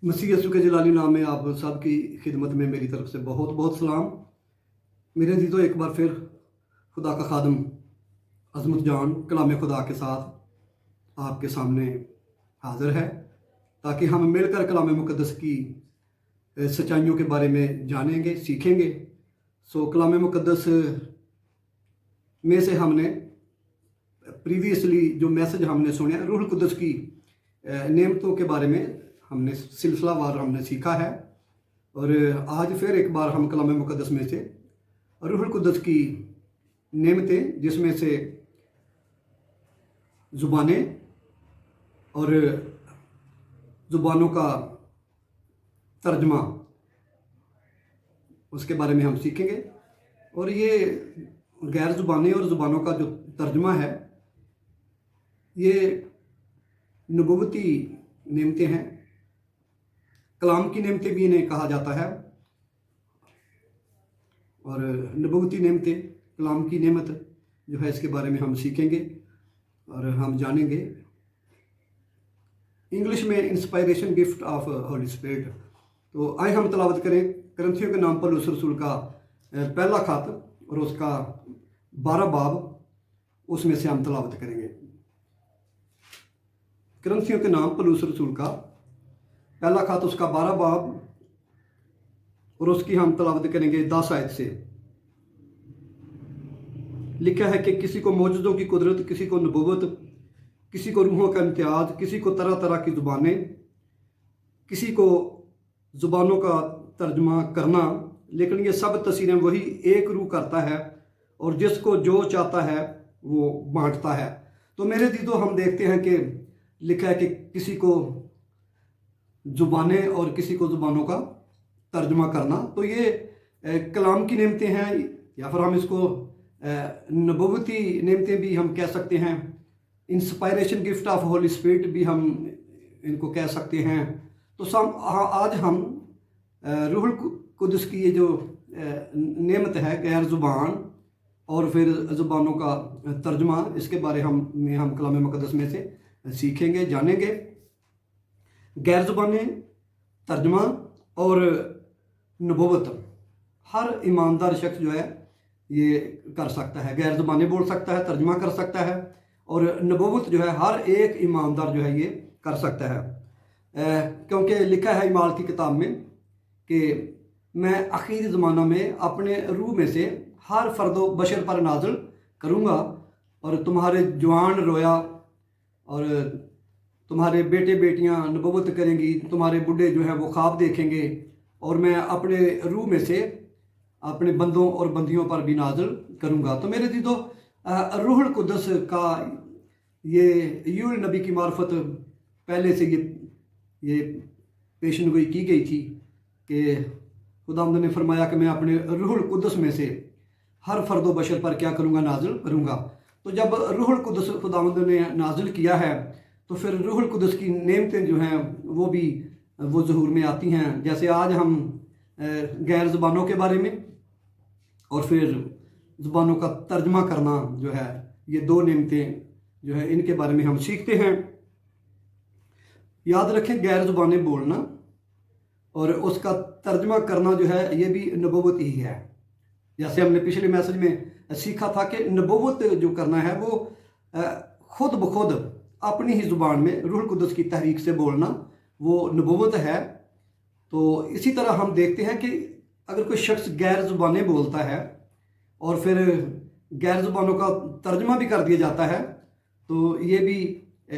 मसीह यसू के जलाली नाम में आप सब की खिदमत में मेरी तरफ से बहुत बहुत सलाम। मेरे अज़ीज़ों, एक बार फिर खुदा का खादम अज़मत जान कलाम खुदा के साथ आपके सामने हाज़िर है, ताकि हम मिलकर कलाम मुक़द्दस की सच्चाइयों के बारे में जानेंगे, सीखेंगे। कलाम मुक़द्दस में से हमने प्रीवियसली जो मैसेज हमने सुने रूहुल कुद्दस की नेमतों के बारे में हमने सिलसिलावार हमने सीखा है, और आज फिर एक बार हम कलाम मुक़द्दस में से रूहुल कुद्दस की नेमतें, जिसमें से ज़ुबानें और ज़ुबानों का तर्जमा, उसके बारे में हम सीखेंगे। और ये गैर ज़ुबानें और ज़ुबानों का जो तर्जमा है, ये नबूवती नेमतें हैं। कलाम की नेमतें भी इन्हें कहा जाता है, और नबूवती नेमतें, कलाम की नेमत जो है, इसके बारे में हम सीखेंगे और हम जानेंगे। इंग्लिश में inspiration gift of Holi spirit. तो आइए हम तलावत करें करंथियों के नाम पौलुस रसूल का पहला खत और उसका 12 बाब, उसमें से हम तलावत करेंगे। करंथियों के नाम पौलुस रसूल का पहला खत, उसका 12 बाब, और उसकी हम तलावत करेंगे 10 आयत से। लिखा है कि किसी को मौजूदों की कुदरत, किसी को नबूवत, किसी को रूहों का इम्तियाज, किसी को तरह तरह की ज़ुबानें, किसी को ज़ुबानों का तर्जमा करना, लेकिन ये सब तसीरें वही एक रूह करता है, और जिसको जो चाहता है वो बांटता है। तो मेरे दीदों, हम देखते हैं कि लिखा है कि किसी को ज़ुबानें और किसी को ज़ुबानों का तर्जमा करना। तो ये कलाम की नेमतें हैं, या फिर हम इसको नबूवती नेमतें भी हम कह सकते हैं। Inspiration gift of Holi spirit भी हम इनको कह सकते हैं। तो आज हम रूहुल कुद्दस की ये जो नेमत है, गैर ज़ुबान और फिर ज़ुबानों का तर्जमा, इसके बारे हम कलाम मुक़द्दस में से सीखेंगे, जानेंगे। गैर ज़ुबानें, तर्जमा और नबूवत, हर ईमानदार शख्स जो है ये कर सकता है। गैर ज़ुबानें बोल सकता है, तर्जमा कर सकता है, और नबूवत जो है हर एक ईमानदार जो है ये कर सकता है। क्योंकि लिखा है इमाल की किताब में कि मैं आखिरी ज़माना में अपने रूह में से हर फ़र्द बशर पर नाज़िल करूँगा, और तुम्हारे जवान रोया और तुम्हारे बेटे बेटियां नबूवत करेंगी, तुम्हारे बूढ़े जो हैं वो ख्वाब देखेंगे, और मैं अपने रूह में से अपने बंदों और बंदियों पर भी नाज़िल करूँगा। तो मेरे दीदों, रूहुल कुद्दस का ये यूल नबी की मार्फत पहले से ये पेशनगोई की गई थी कि खुदावंद ने फरमाया कि मैं अपने रूहुल कुद्दस में से हर फ़र्द बशर पर क्या करूँगा, नाज़िल करूँगा। तो जब रूहुल कुद्दस खुदावंद ने नाज़िल किया है, तो फिर रूहुल कुद्दस की नेमतें जो हैं वो ज़हूर में आती हैं। जैसे आज हम गैर ज़ुबानों के बारे में और फिर ज़ुबानों का तर्जमा करना जो है, ये दो नेमतें जो है, इनके बारे में हम सीखते हैं। याद रखें, गैर ज़ुबानें बोलना और उसका तर्जमा करना जो है, ये भी नबूवत ही है। जैसे हमने पिछले मैसेज में सीखा था कि नबूवत जो करना है वो खुद ब खुद अपनी ही ज़ुबान में रूहुल कुद्दस की तहरीक से बोलना, वो नबूवत है। तो इसी तरह हम देखते हैं कि अगर कोई शख्स गैर ज़ुबानें बोलता है और फिर गैर ज़ुबानों का तर्जमा भी कर दिया जाता है, तो ये भी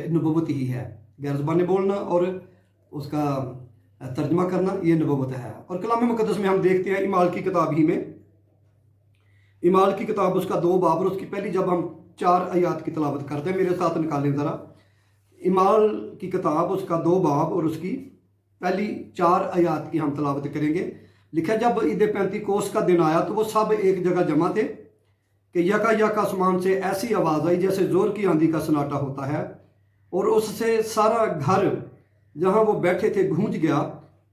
नबूवत ही है। गैर ज़ुबानें बोलना और उसका तर्जमा करना, ये नबूवत है। और कलाम मुक़द्दस में हम देखते हैं इमाल की किताब ही में, इमाल की किताब उसका 2 बाब और उसकी पहली, जब हम 4 आयात की तलावत करते हैं, मेरे साथ निकालें ज़रा। इमाल की किताब उसका 2 बाब और उसकी पहली 4 आयात की हम तलावत करेंगे। लिखा, जब ईद पेंतीकोस का दिन आया तो वो सब एक जगह जमा थे कि यका आसमान से ऐसी आवाज़ आई जैसे ज़ोर की आंधी का सन्नाटा होता है, और उससे सारा घर जहाँ वो बैठे थे गूंज गया,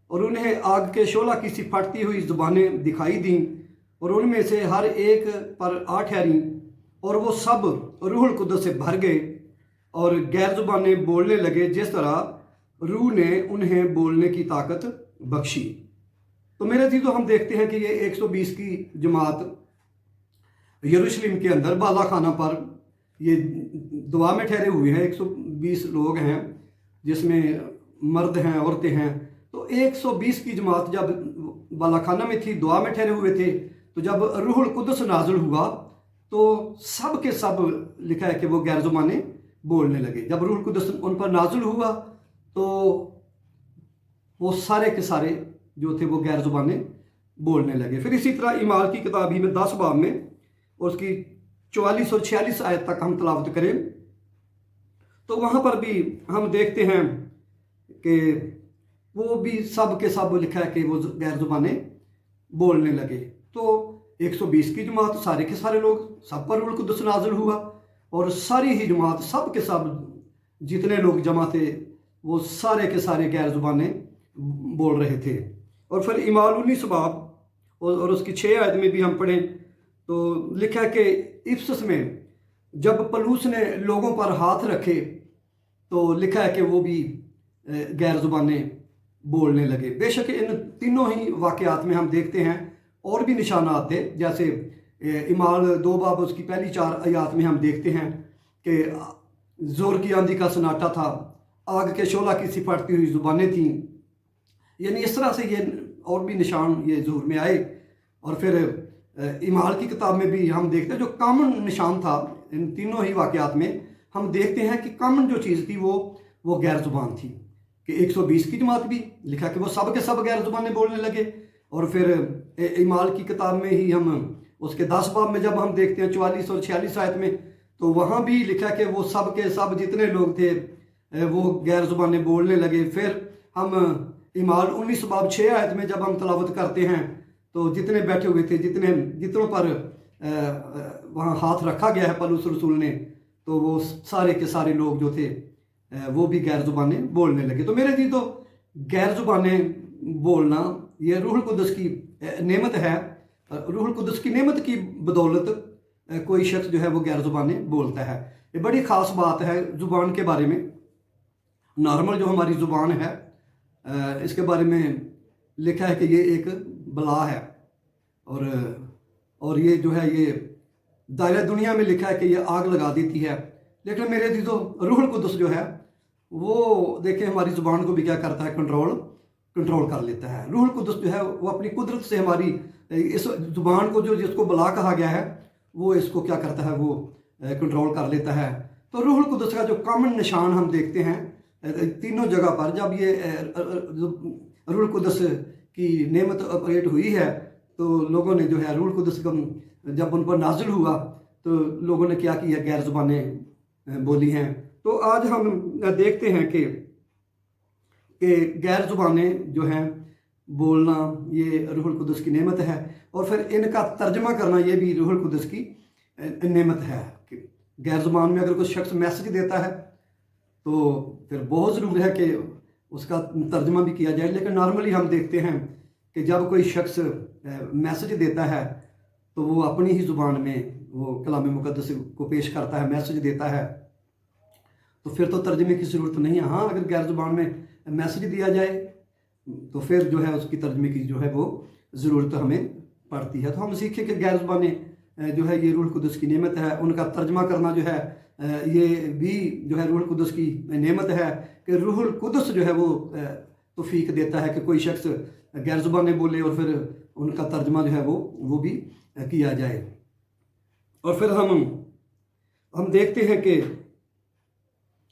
और उन्हें आग के शोला की सी फटती हुई ज़ुबानें दिखाई दीं, और उनमें से हर एक पर 8 ठहरीं, और वो सब रूहुल कुद्दस से भर गए और गैर ज़ुबानें बोलने लगे जिस तरह रूह ने उन्हें बोलने की ताकत बख्शी। तो मेरे अजीज़ों, हम देखते हैं कि ये 120 की जमात यरूशलेम के अंदर बाला खाना पर ये दुआ में ठहरे हुए हैं। 120 लोग हैं, जिसमें मर्द हैं, औरतें हैं। तो 120 की जमात जब बाला खाना में थी, दुआ में ठहरे हुए थे, तो जब रूहुल कुदस नाज़िल हुआ तो सब के सब लिखा है कि वो गैर ज़ुबानें बोलने लगे। जब रूहुल कुदस उन पर नाज़िल हुआ तो वो सारे के सारे जो थे वो गैर ज़ुबानें बोलने लगे। फिर इसी तरह ईमाल की किताब ही में 10 बाब में और उसकी 44 और 46 आयत तक हम तलावत करें तो वहाँ पर भी हम देखते हैं कि वो भी सब के सब लिखा है कि वो गैर ज़ुबानें बोलने लगे। तो 120 की जमात, सारे के सारे लोग, सब पर रूहुल कुदस नाज़िल हुआ और सारी ही जमात, सब के सब जितने लोग जमा थे वो सारे के सारे गैर ज़ुबानें बोल रहे थे। और फिर ईमाल 19 बाब और उसकी 6 आयत में भी हम पढ़ें तो लिखा है कि इफसस में जब पलूस ने लोगों पर हाथ रखे तो लिखा है कि वो भी गैर ज़ुबानें बोलने लगे। बेशक इन तीनों ही वाक़यात में हम देखते हैं और भी निशानात थे। जैसे ईमाल 2 बाब उसकी पहली 4 आयत में हम देखते हैं कि ज़ोर की आंधी का सन्नाटा था, आग के शोला की सी फटती हुई ज़ुबानें थीं। यानी इस तरह से ये और भी निशान ये ज़हूर में आए। और फिर ईमाल की किताब में भी हम देखते हैं जो कॉमन निशान था इन तीनों ही वाक़यात में, हम देखते हैं कि कॉमन जो चीज़ थी वो गैर ज़ुबान थी। कि 120 की जमात भी लिखा कि वो सब के सब गैर ज़ुबानें बोलने लगे। और फिर ईमाल की किताब में ही हम उसके 10 बाब में जब हम देखते हैं 44 और 46 आयत में, तो वहाँ भी लिखा कि वो सब के सब जितने लोग थे वो गैर ज़ुबानें बोलने लगे। फिर हम ईमाल 19 बाब 6 आयत में जब हम तलावत करते हैं तो जितने बैठे हुए थे, जितनों पर वहाँ हाथ रखा गया है पलूस रसूल ने, तो वो सारे के सारे लोग जो थे वो भी गैर ज़ुबानें बोलने लगे। तो मेरे जी तो गैर ज़ुबानें बोलना ये रूहुल कुदस की नेमत है। रूहुल कुदस की नेमत की बदौलत कोई शख्स जो है वो गैर ज़ुबानें बोलता है। ये बड़ी ख़ास बात है ज़ुबान के बारे में। नॉर्मल जो हमारी ज़ुबान है इसके बारे में लिखा है कि ये एक बला है और ये जो है ये दायरा दुनिया में लिखा है कि ये आग लगा देती है। लेकिन मेरे जी तो रूहुल कुदस जो है वो देखें हमारी ज़ुबान को भी क्या करता है, कंट्रोल कर लेता है। रूहुल कुदस जो है वो अपनी कुदरत से हमारी इस ज़ुबान को जो जिसको बला कहा गया है वो इसको क्या करता है, वो कंट्रोल कर लेता है। तो रूहुल कुदस का जो कॉमन निशान हम देखते हैं तीनों जगह पर, जब ये रूहुल कुदस की नेमत ऑपरेट हुई है तो लोगों ने जो है रूहुल कुदस को जब उन पर नाजिल हुआ तो लोगों ने क्या किया, गैर ज़ुबानें बोली हैं। तो आज हम देखते हैं कि गैर ज़ुबानें जो हैं बोलना ये रूहुल कुदस की नेमत है। और फिर इनका तर्जमा करना ये भी रूहुल कुदस की नेमत है। कि गैर ज़ुबान में अगर कोई शख्स मैसेज देता है तो फिर बहुत ज़रूरी है कि उसका तर्जमा भी किया जाए। लेकिन नॉर्मली हम देखते हैं कि जब कोई शख्स मैसेज देता है तो वो अपनी ही ज़ुबान में वो कलाम मुक़द्दस को पेश करता है, मैसेज देता है, तो फिर तो तर्जमे की ज़रूरत नहीं है। हाँ, अगर गैर ज़ुबान में मैसेज दिया जाए तो फिर जो है उसकी तर्जमे की जो है वो ज़रूरत हमें पड़ती है। तो हम सीखें कि गैर ज़ुबानें जो है ये रूहुल कुदस की नेमत है। उनका तर्जमा करना जो है ये भी जो है रूहुल कुदस की नेमत है कि रूहुल कुदस जो है वो तौफीक देता है कि कोई शख्स गैर ज़ुबानें बोले और फिर उनका तर्जमा जो है वो भी किया जाए। और फिर हम देखते हैं कि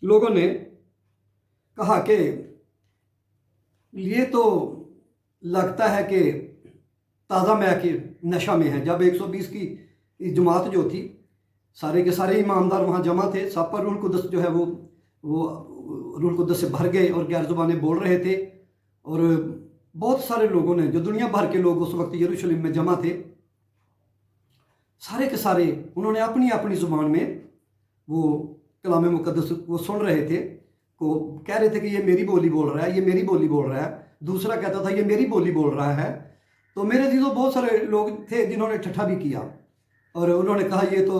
लोगों ने कहा कि ये तो लगता है कि ताज़ा मै के नशा में है। जब 120 की जमात जो थी, सारे के सारे ईमानदार वहाँ जमा थे, सब पर रूहुल कुदस जो है वो रूहुल कुदस से भर गए और गैर ज़ुबानें बोल रहे थे। और बहुत सारे लोगों ने, जो दुनिया भर के लोग उस वक्त यरूशलेम में जमा थे, सारे के सारे उन्होंने अपनी अपनी ज़ुबान में वो कलाम मुक़द्दस वो सुन रहे थे, को कह रहे थे कि ये मेरी बोली बोल रहा है, ये मेरी बोली बोल रहा है। दूसरा कहता था ये मेरी बोली बोल रहा है। तो मेरे चीज़ों बहुत सारे लोग थे जिन्होंने ठट्ठा भी किया और उन्होंने कहा ये तो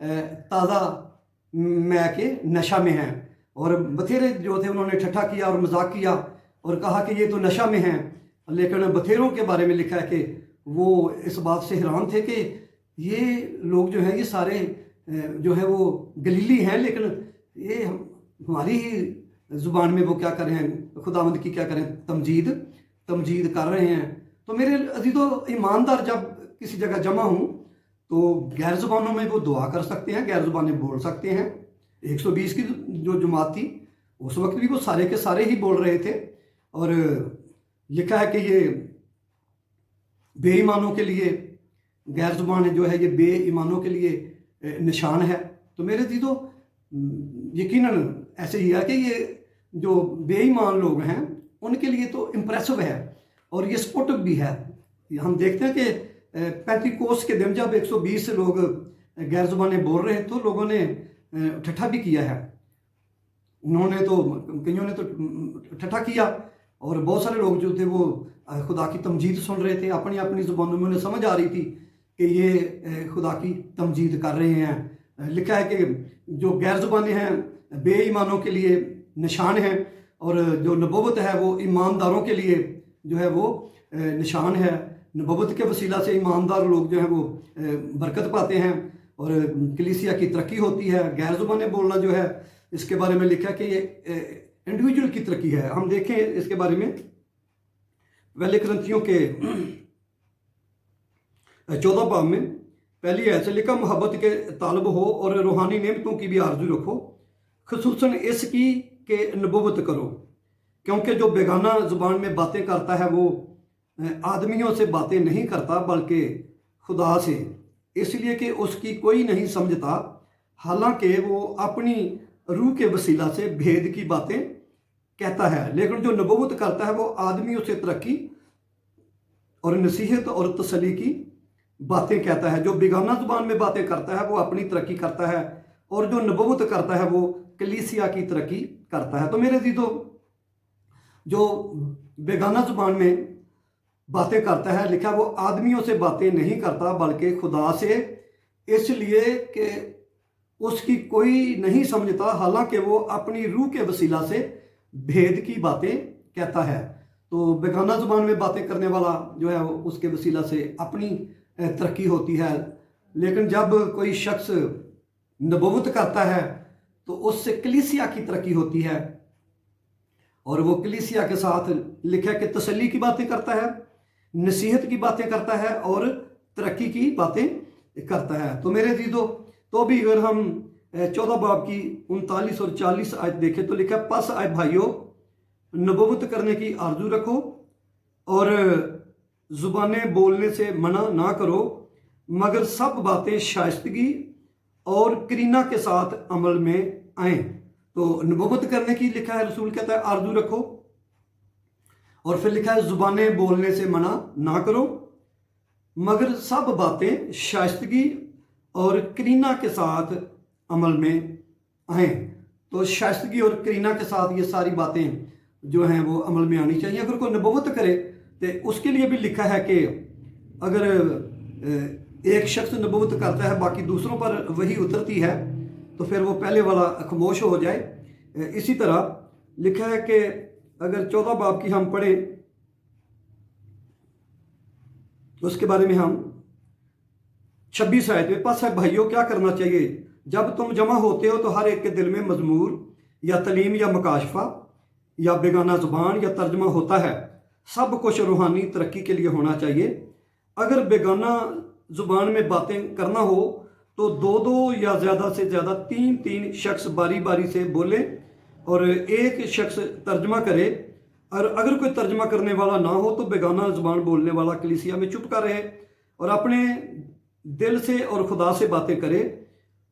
ताज़ा मै के नशा में है। اور بتھیرے جو تھے انہوں نے ٹھٹھا کیا اور مذاق کیا اور کہا کہ یہ تو نشہ میں ہیں، لیکن بتھیروں کے بارے میں لکھا ہے کہ وہ اس بات سے حیران تھے کہ یہ لوگ جو ہیں یہ سارے جو ہے وہ گلیلی ہیں، لیکن یہ ہماری ہی زبان میں وہ کیا کر رہے ہیں، خداوند کی کیا کریں تمجید کر رہے ہیں۔ تو میرے عزیزو، ایماندار جب کسی جگہ جمع ہوں تو غیر زبانوں میں وہ دعا کر سکتے ہیں، غیر زبانیں بول سکتے ہیں۔ 120 کی جو جماعت تھی اس وقت بھی وہ سارے کے سارے ہی بول رہے تھے، اور لکھا ہے کہ یہ بے ایمانوں کے لیے غیر زبان جو ہے یہ بے ایمانوں کے لیے نشان ہے۔ تو میرے عزیزو، یقیناً ایسے ہی ہے کہ یہ جو بے ایمان لوگ ہیں ان کے لیے تو امپریسو ہے اور یہ سپورٹو بھی ہے۔ ہم دیکھتے ہیں کہ پینتیکوست کے دن جب 120 لوگ غیر زبانیں بول رہے ہیں تو لوگوں نے ٹھٹھا بھی کیا ہے، کئیوں نے تو ٹھٹھا کیا، اور بہت سارے لوگ جو تھے وہ خدا کی تمجید سن رہے تھے اپنی اپنی زبانوں میں، انہیں سمجھ آ رہی تھی کہ یہ خدا کی تمجید کر رہے ہیں۔ لکھا ہے کہ جو غیر زبانیں ہیں بے ایمانوں کے لیے نشان ہیں، اور جو نبوت ہے وہ ایمانداروں کے لیے جو ہے وہ نشان ہے۔ نبوت کے وسیلہ سے ایماندار لوگ جو ہیں وہ برکت پاتے ہیں اور کلیسیا کی ترقی ہوتی ہے۔ غیر زبانیں بولنا جو ہے اس کے بارے میں لکھا ہے کہ یہ انڈیویجول کی ترقی ہے۔ ہم دیکھیں اس کے بارے میں پہلے کرنتھیوں کے 14 باب میں پہلی آیت سے لکھا، محبت کے طالب ہو اور روحانی نعمتوں کی بھی آرزو رکھو، خصوصاً اس کی کہ نبوت کرو، کیونکہ جو بیگانہ زبان میں باتیں کرتا ہے وہ آدمیوں سے باتیں نہیں کرتا بلکہ خدا سے، اس لیے کہ اس کی کوئی نہیں سمجھتا، حالانکہ وہ اپنی روح کے وسیلہ سے بھید کی باتیں کہتا ہے۔ لیکن جو نبوت کرتا ہے وہ آدمیوں سے ترقی اور نصیحت اور تسلی کی باتیں کہتا ہے۔ جو بیگانہ زبان میں باتیں کرتا ہے وہ اپنی ترقی کرتا ہے، اور جو نبوت کرتا ہے وہ کلیسیا کی ترقی کرتا ہے۔ تو میرے عزیزو، جو بیگانہ زبان میں باتیں کرتا ہے، لکھا وہ آدمیوں سے باتیں نہیں کرتا بلکہ خدا سے، اس لیے کہ اس کی کوئی نہیں سمجھتا، حالانکہ وہ اپنی روح کے وسیلہ سے بھید کی باتیں کہتا ہے۔ تو بیگانہ زبان میں باتیں کرنے والا جو ہے اس کے وسیلہ سے اپنی ترقی ہوتی ہے، لیکن جب کوئی شخص نبوت کرتا ہے تو اس سے کلیسیا کی ترقی ہوتی ہے، اور وہ کلیسیا کے ساتھ لکھا کہ تسلی کی باتیں کرتا ہے، نصیحت کی باتیں کرتا ہے اور ترقی کی باتیں کرتا ہے۔ تو میرے عزیزو، تو بھی اگر ہم 14 باب کی 39 اور 40 آیت دیکھیں تو لکھا، پس آئے بھائیو، نبوت کرنے کی آرزو رکھو اور زبانیں بولنے سے منع نہ کرو، مگر سب باتیں شائستگی اور کرینہ کے ساتھ عمل میں آئیں۔ تو نبوت کرنے کی لکھا ہے، رسول کہتا ہے آرزو رکھو، اور پھر لکھا ہے زبانیں بولنے سے منع نہ کرو، مگر سب باتیں شائستگی اور کرینہ کے ساتھ عمل میں آئیں۔ تو شائستگی اور کرینہ کے ساتھ یہ ساری باتیں جو ہیں وہ عمل میں آنی چاہیے۔ اگر کوئی نبوت کرے تو اس کے لیے بھی لکھا ہے کہ اگر ایک شخص نبوت کرتا ہے باقی دوسروں پر وہی اترتی ہے تو پھر وہ پہلے والا خاموش ہو جائے۔ اسی طرح لکھا ہے کہ اگر 14 باب کی ہم پڑھیں اس کے بارے میں ہم 26 آیت میں، پس ہے بھائیو کیا کرنا چاہیے، جب تم جمع ہوتے ہو تو ہر ایک کے دل میں مزمور یا تعلیم یا مکاشفہ یا بیگانہ زبان یا ترجمہ ہوتا ہے، سب کچھ روحانی ترقی کے لیے ہونا چاہیے۔ اگر بیگانہ زبان میں باتیں کرنا ہو تو دو یا زیادہ سے زیادہ تین شخص باری باری سے بولیں اور ایک شخص ترجمہ کرے، اور اگر کوئی ترجمہ کرنے والا نہ ہو تو بیگانہ زبان بولنے والا کلیسیا میں چپ کر رہے اور اپنے دل سے اور خدا سے باتیں کرے۔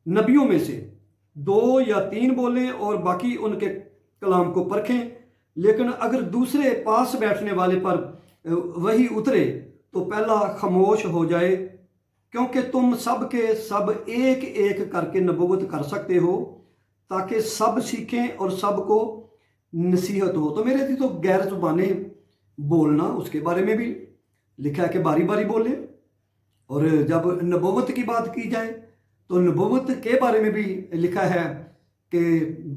نبیوں میں سے 2 یا 3 بولیں اور باقی ان کے کلام کو پرکھیں، لیکن اگر دوسرے پاس بیٹھنے والے پر وہی اترے تو پہلا خاموش ہو جائے، کیونکہ تم سب کے سب ایک ایک کر کے نبوت کر سکتے ہو تاکہ سب سیکھیں اور سب کو نصیحت ہو۔ تو میرے تو غیر زبانیں بولنا اس کے بارے میں بھی لکھا ہے کہ باری باری بولیں، اور جب نبوت کی بات کی جائے تو نبوت کے بارے میں بھی لکھا ہے कि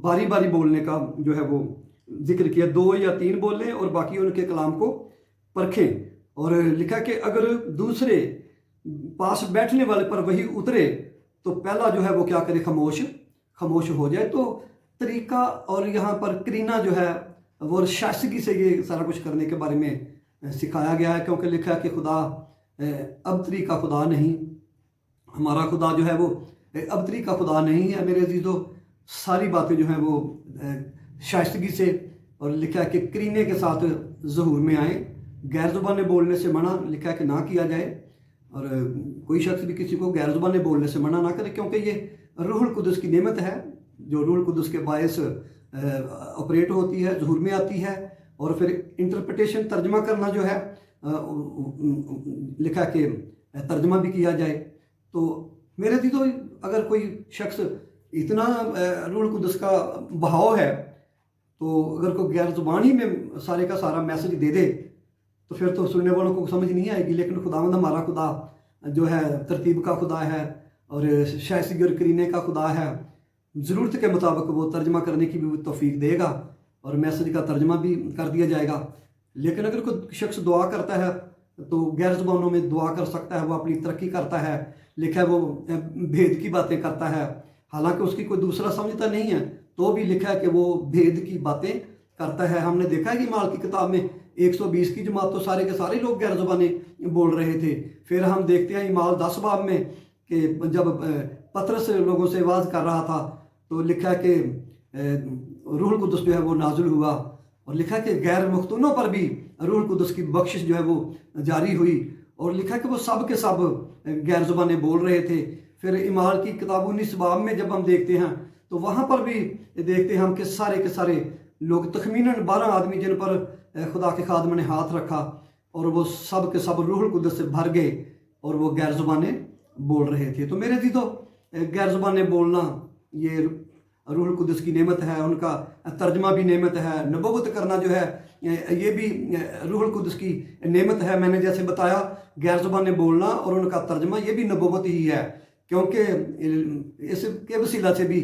बारी बारी बोलने का जो है वो जिक्र किया, 2 या 3 बोलें और बाकी उनके कलाम को परखें। और लिखा कि अगर दूसरे पास बैठने वाले पर वही उतरे तो पहला जो है वो क्या करे, खामोश हो जाए। तो तरीका और यहाँ पर करीना जो है वो शाइस्तगी से ये सारा कुछ करने के बारे में सिखाया गया है, क्योंकि लिखा है कि खुदा अबतरी का खुदा नहीं, हमारा खुदा जो है वो अबतरी का खुदा नहीं है मेरे अजीज़ों। सारी बातें जो हैं वो शाइस्तगी से, और लिखा है कि करीने के साथ ज़हूर में आए। गैर ज़ुबानें बोलने से मना लिखा है कि ना किया जाए, और कोई शख्स भी किसी को गैर ज़ुबानें बोलने से मना ना करे, क्योंकि ये रूहुल कुदस की नेमत है जो रूहुल कुदस के बायस ऑपरेट होती है, ज़हूर में आती है। और फिर इंटरप्रिटेशन, तर्जमा करना जो है लिखा कि तर्जमा भी किया जाए। तो मेरे दी तो अगर कोई शख्स इतना रूहुल कुदस का बहाव है, तो अगर कोई गैर ज़ुबानी में सारे का सारा मैसेज दे दे तो फिर तो सुनने वालों को समझ नहीं आएगी। लेकिन खुदावंद हमारा खुदा जो है तरतीब का खुदा है और शाइस्तगी और करीने का खुदा है। ज़रूरत के मुताबिक वो तर्जमा करने की भी तौफीक देगा और मैसेज का तर्जमा भी कर दिया जाएगा। लेकिन अगर कोई शख्स दुआ करता है तो गैर ज़ुबानों में दुआ कर सकता है, वो अपनी तरक्की करता है। लिखा है वो भेद की बातें करता है, हालांकि उसकी कोई दूसरा समझता नहीं है, तो भी लिखा है कि वो भेद की बातें करता है। हमने देखा है कि माल की किताब में 120 की जमात तो सारे के सारे लोग गैर ज़ुबानी बोल रहे थे। फिर हम देखते हैं इमाल 10 बाब में कि जब पतरस लोगों से आवाज़ कर रहा था तो लिखा है कि रूहुल कुदस जो है वो नाजुल हुआ, और लिखा है कि गैर मुख्तूनों पर भी रूहुल कुदस की बख्शिश जो है वो जारी हुई, और लिखा है कि वो सब के सब गैर ज़ुबानें बोल रहे थे। फिर इमाल की किताब 19 बाब में जब हम देखते हैं तो वहाँ पर भी देखते हैं हम कि सारे के सारे लोग, तखमीनन 12 आदमी जिन पर खुदा के खादम ने हाथ रखा, और वो सब के सब रूहुल कुदस से भर गए और वो गैर ज़ुबानें बोल रहे थे। तो मेरे दी तो गैर ज़ुबानें बोलना ये रूहुल कुदस की नेमत है, उनका तर्जमा भी नेमत है। नबूवत करना जो है ये भी रूहुल कुदस की नेमत है। मैंने जैसे बताया गैर ज़ुबानें बोलना और उनका तर्जमा ये भी नबूवत ही है, क्योंकि इसके वसीला से भी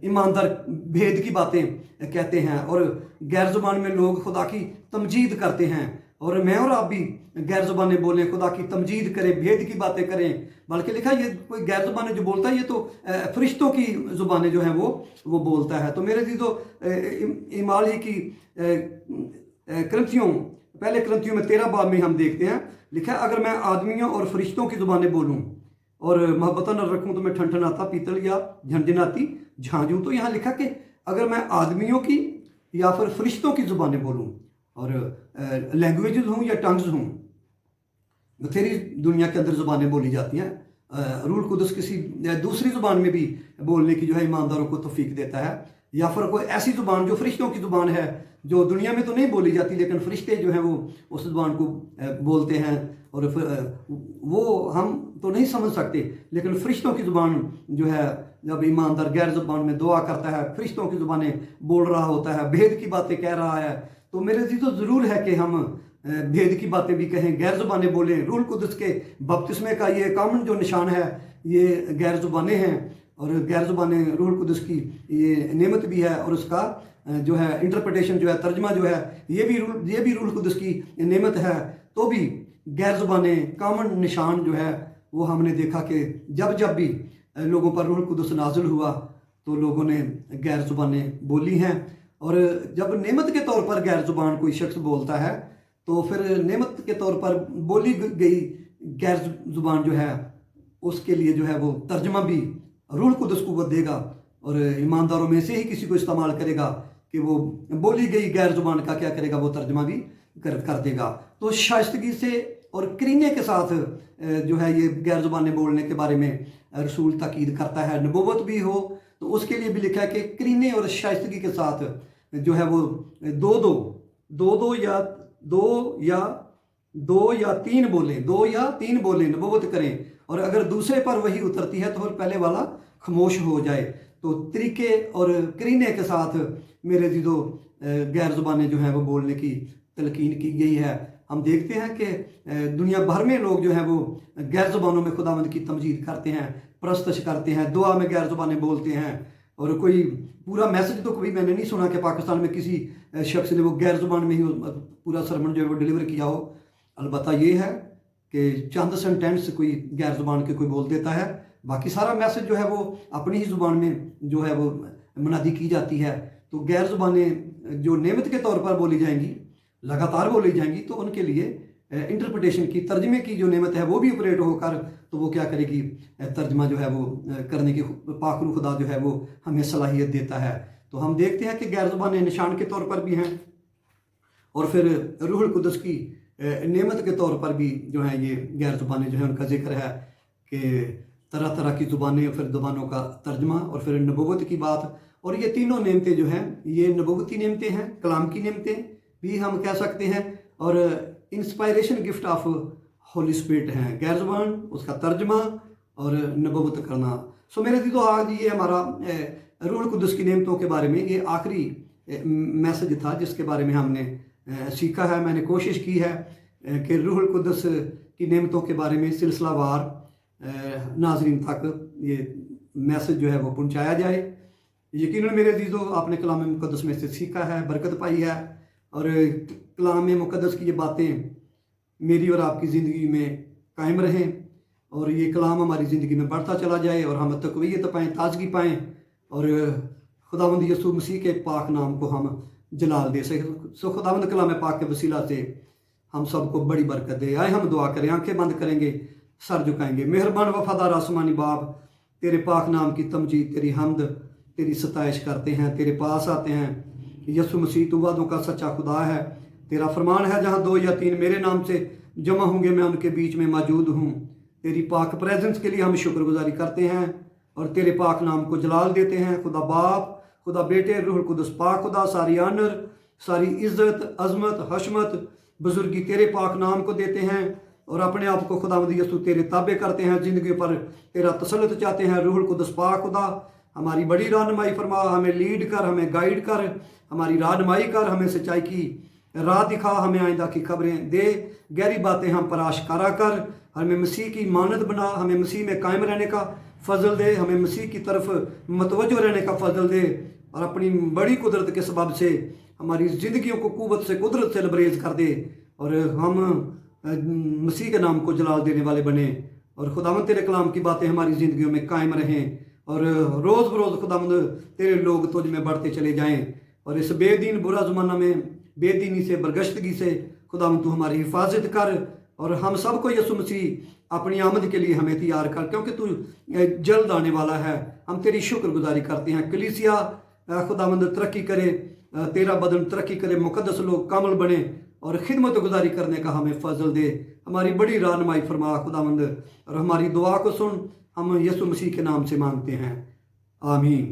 ईमानदार भेद की बातें कहते हैं और गैर ज़ुबान में लोग खुदा की तमजीद करते हैं। और मैं और आप भी गैर ज़ुबानें बोलें, खुदा की तमजीद करें, भेद की बातें करें। बल्कि लिखा ये कोई गैर ज़ुबानें जो बोलता है ये तो फरिश्तों की ज़ुबानें जो हैं वो बोलता है। तो मेरे दी तो इमाल ही की क्रंथियों, पहले क्रंथियों में 13 बाब में हम देखते हैं, लिखा है अगर मैं आदमियों और फरिश्तों की ज़ुबानें बोलूँ और मोहब्बत न रखूँ तो मैं ठनठनाता पीतल या झंझनाती झांझूँ। तो यहाँ लिखा कि अगर मैं आदमियों की या फिर फरिश्तों की ज़ुबानें बोलूँ और लैंग्वेजेस हूँ या टंग्स हूँ, बथेरी दुनिया के अंदर ज़ुबानें बोली जाती हैं। रूहुल कुदस किसी दूसरी ज़ुबान में भी बोलने की जो है ईमानदारों को तौफीक देता है, या फिर कोई ऐसी ज़ुबान जो फरिश्तों की ज़ुबान है जो दुनिया में तो नहीं बोली जाती, लेकिन फरिश्ते जो हैं वो उस ज़ुबान को बोलते हैं। और वो हम तो नहीं समझ सकते, लेकिन फरिश्तों की ज़ुबान जो है जब ईमानदार गैर ज़ुबान में दुआ करता है, फरिश्तों की ज़ुबानें बोल रहा होता है, भेद की बातें कह रहा है, तो मेरे जी तो ज़रूर है कि हम भेद की बातें भी कहें, गैर ज़ुबानें बोलें। रूहुल कुदस के बपतिस्मे का ये कामन जो निशान है ये गैर ज़ुबानें हैं, और गैर ज़ुबानें रूहुल कुदस की ये नेमत भी है, और उसका जो है इंटरप्रिटेशन जो है, तर्जमा जो है, ये भी रूहुल कुदस की नेमत है। तो भी गैर ज़ुबानें कामन निशान जो है वो हमने देखा कि जब जब भी लोगों पर रूहुल कुदस नाज़िल हुआ तो लोगों ने गैर ज़ुबानें बोली हैं। और जब नेमत के तौर पर गैर ज़ुबान कोई शख्स बोलता है तो फिर नेमत के तौर पर बोली गई गैर ज़ुबान जो है उसके लिए जो है वो तर्जमा भी रूहुल कुदस कुव्वत देगा, और ईमानदारों में से ही किसी को इस्तेमाल करेगा कि वो बोली गई गैर ज़ुबान का क्या करेगा, वो तर्जमा भी कर देगा। तो शाइस्तगी से और करीने के साथ जो है ये गैर ज़ुबानें बोलने के बारे में रसूल ताकीद करता है। नबूवत भी हो तो उसके लिए भी लिखा है कि करीने और शाइस्तगी के साथ जो है वो दो या तीन बोलें, नबूवत करें। और अगर दूसरे पर वही उतरती है तो फिर पहले वाला खामोश हो जाए। तो तरीके और करीने के साथ मेरे दीदो गैर ज़ुबानें जो हैं वो बोलने की तलकीन की गई है। हम देखते हैं कि दुनिया भर में लोग जो हैं वो गैर ज़ुबानों में खुदावंद की तमजीद करते हैं, परस्तश करते हैं, दुआ में गैर ज़ुबानें बोलते हैं। और कोई पूरा मैसेज तो कभी मैंने नहीं सुना कि पाकिस्तान में किसी शख्स ने वो गैर ज़ुबान में ही पूरा सरमन जो है वो डिलीवर किया हो। अलबत्ता ये है कि चंद सेंटेंस कोई गैर ज़ुबान के कोई बोल देता है, बाकी सारा मैसेज जो है वो अपनी ही ज़ुबान में जो है वो मुनादी की जाती है। तो गैर ज़ुबानें जो नेमत के तौर पर बोली जाएंगी, लगातार बोली जाएंगी, तो उनके लिए इंटरप्रिटेशन की, तर्जमे की जो नेमत है वो भी ऑपरेट होकर तो वो क्या करेगी, तर्जमा जो है वो करने की पाकरू खुदा जो है वो हमें सलाहियत देता है। तो हम देखते हैं कि गैर ज़ुबानें निशान के तौर पर भी हैं, और फिर रूहुल कुदस की नेमत के तौर पर भी जो है ये गैर ज़ुबानें जो है उनका जिक्र है कि तरह तरह की ज़ुबानें, फिर ज़ुबानों का तर्जमा, और फिर नबूवत की बात। और ये तीनों नेमतें जो हैं ये नबूवती नेमतें हैं, कलाम की नेमतें भी हम कह सकते हैं, और inspiration gift of Holi spirit हैं, गैर ज़ुबान, उसका तर्जमा और नबूवत करना। सो मेरे अज़ीज़ों, आज ये हमारा रूहुल कुदस की नेमतों के बारे में ये आखिरी मैसेज था जिसके बारे में हमने सीखा है। मैंने कोशिश की है कि रूहुल कुदस की नेमतों के बारे में सिलसिलावार नाज़रीन तक ये मैसेज जो है वो पहुँचाया जाए। यकीनन मेरे अज़ीज़ों, आपने कलाम मुक़द्दस में से सीखा है, बरकत पाई है, और कलाम मुक़द्दस की ये बातें मेरी और आपकी ज़िंदगी में कायम रहें, और ये कलाम हमारी ज़िंदगी में बढ़ता चला जाए, और हम तक़वियत पाएँ, ताज़गी पाएँ, और खुदावंद यसू मसीह के पाक नाम को हम जलाल दे सकें। सो खुदावंद कलाम पाक के वसीला से हम सबको बड़ी बरकत दे। आए हम दुआ करें, आंखें बंद करेंगे, सर झुकाएंगे। मेहरबान वफादार आसमानी बाप, तेरे पाक नाम की तमजीद, तेरी हमद, तेरी सताइश करते हैं, तेरे पास आते हैं। यसु मसीह, तू वादों का सच्चा खुदा है। तेरा फरमान है, जहाँ 2 या 3 मेरे नाम से जमा होंगे मैं उनके बीच में मौजूद हूँ। तेरी पाक प्रेजेंस के लिए हम शुक्रगुजारी करते हैं और तेरे पाक नाम को जलाल देते हैं। खुदा बाप, खुदा बेटे, रूहुल कुदस पाक खुदा, सारी आनर, सारी इज़्ज़त, अज़मत, हशमत, बुजुर्गी तेरे पाक नाम को देते हैं, और अपने आप को खुदावंद यसू तेरे ताबे करते हैं। ज़िंदगी पर तेरा तसल्लुत चाहते हैं। रूहुल कुदस पाक खुदा, हमारी बड़ी रहनुमाई फरमा, हमें लीड कर, हमें गाइड कर, हमारी रहनुमाई कर, हमें सच्चाई की राह दिखा, हमें आइंदा की खबरें दे, गहरी बातें हम पर आश्कारा कर, हमें मसीह की मानद बना, हमें मसीह में कायम रहने का फजल दे, हमें मसीह की तरफ मतवज्जो रहने का फजल दे, और अपनी बड़ी कुदरत के सबब से हमारी ज़िंदगियों को कुव्वत से, कुदरत से लबरेज कर दे, और हम मसीह के नाम को जलाल देने वाले बने, और खुदावंद तेरे कलाम की बातें हमारी ज़िंदगियों में कायम रहें, और रोज़ बरोज़ खुदावंद तेरे लोग तुझ में बढ़ते चले जाएं, और इस बेदीन बुरा ज़माना में बेदीनी से, बरगश्तगी से खुदावंद तू हमारी हिफाजत कर, और हम सबको यसु मसीह अपनी आमद के लिए हमें तैयार कर, क्योंकि तू जल्द आने वाला है। हम तेरी शुक्रगुजारी करते हैं। कलीसिया खुदावंद तरक्की करे, तेरा बदन तरक्की करे, मुकद्दस लोग कामिल बने, और खिदमत गुजारी करने का हमें फजल दे। हमारी बड़ी रहनुमाई फरमा खुदावंद, और हमारी दुआ को सुन। हम यसु मसीह के नाम से मांगते हैं, आमीन।